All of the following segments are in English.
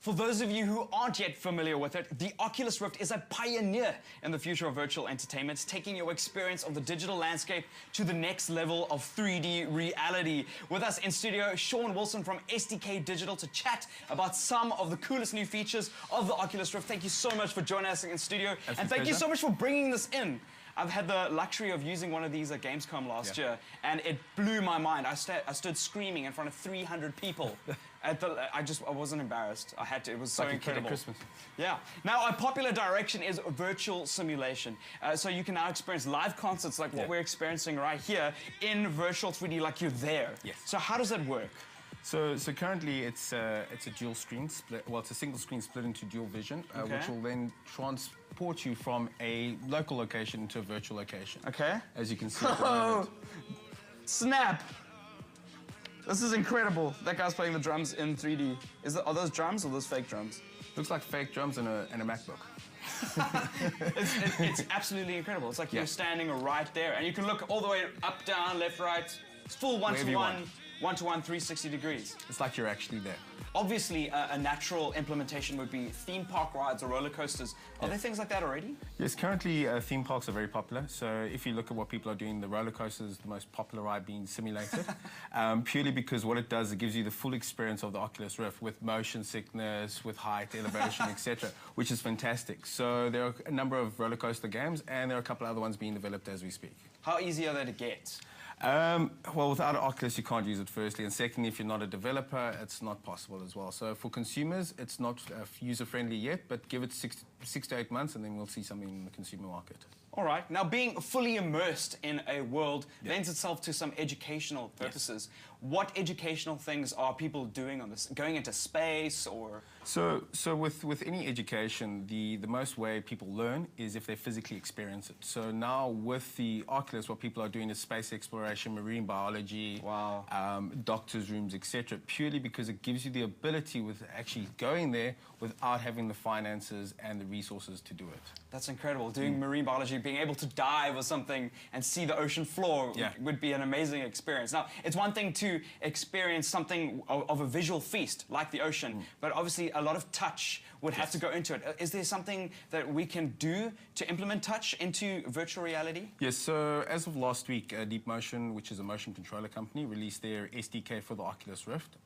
For those of you who aren't yet familiar with it, the Oculus Rift is a pioneer in the future of virtual entertainment, taking your experience of the digital landscape to the next level of 3D reality. With us in studio, Sean Wilson from SDK Digital to chat about some of the coolest new features of the Oculus Rift. Thank you so much for joining us in studio. And thank you so much for bringing this in. I've had the luxury of using one of these at Gamescom last year, and it blew my mind. I stood screaming in front of 300 people. I wasn't embarrassed. I had to. It was so incredible. Christmas. Yeah. Now, a popular direction is virtual simulation. So you can now experience live concerts like what we're experiencing right here in virtual 3D, like you're there. Yes. So how does that work? So currently it's a dual screen split. Well, it's a single screen split into dual vision, which will then transport you from a local location into a virtual location. Okay. As you can see at the moment. Snap! This is incredible. That guy's playing the drums in 3D. Are those drums or those fake drums? Looks like fake drums and a MacBook. It's absolutely incredible. It's like you're standing right there, and you can look all the way up, down, left, right. It's full one-to-one, 360 degrees. It's like you're actually there. Obviously, a natural implementation would be theme park rides or roller coasters. Are there things like that already? Yes, currently theme parks are very popular. So if you look at what people are doing, the roller coaster is the most popular ride being simulated. Purely because what it does, it gives you the full experience of the Oculus Rift with motion sickness, with height, elevation, etc., which is fantastic. So there are a number of roller coaster games, and there are a couple other ones being developed as we speak. How easy are they to get? Well, without an Oculus, you can't use it, firstly. And secondly, if you're not a developer, it's not possible as well. So for consumers, it's not user-friendly yet, but give it six to 8 months, and then we'll see something in the consumer market. All right. Now, being fully immersed in a world lends itself to some educational purposes. What educational things are people doing on this? Going into space or...? So with any education, the most way people learn is if they physically experience it. So now with the Oculus, what people are doing is space exploration, marine biology, doctors' rooms, etc., purely because it gives you the ability with actually going there without having the finances and the resources to do it. That's incredible. Doing marine biology, being able to dive or something and see the ocean floor would be an amazing experience. Now, it's one thing to experience something of a visual feast like the ocean, but obviously a lot of touch would have to go into it. Is there something that we can do to implement touch into virtual reality? Yes, so as of last week, Deep Motion, which is a motion controller company, released their SDK for the Oculus Rift.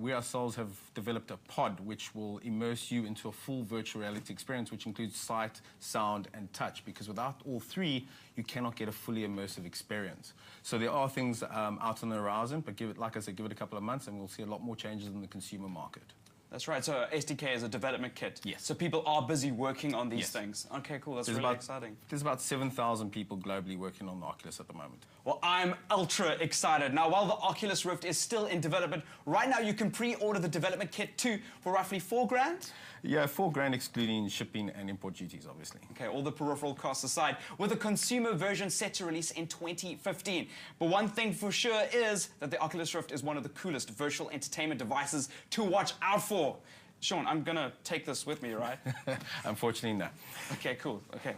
We ourselves have developed a pod which will immerse you into a full virtual reality experience, which includes sight, sound, and touch, because without all three, you cannot get a fully immersive experience. So there are things out on the horizon, but like I said, give it a couple of months and we'll see a lot more changes in the consumer market. That's right. So SDK is a development kit. Yes. So people are busy working on these things. Okay, cool. That's really exciting. There's about 7,000 people globally working on the Oculus at the moment. Well, I'm ultra excited. Now, while the Oculus Rift is still in development, right now you can pre-order the development kit too for roughly $4,000? Yeah, $4,000 excluding shipping and import duties, obviously. Okay, all the peripheral costs aside, with a consumer version set to release in 2015. But one thing for sure is that the Oculus Rift is one of the coolest virtual entertainment devices to watch out for. Sean, I'm gonna take this with me, right? Unfortunately, no. Okay, cool. Okay.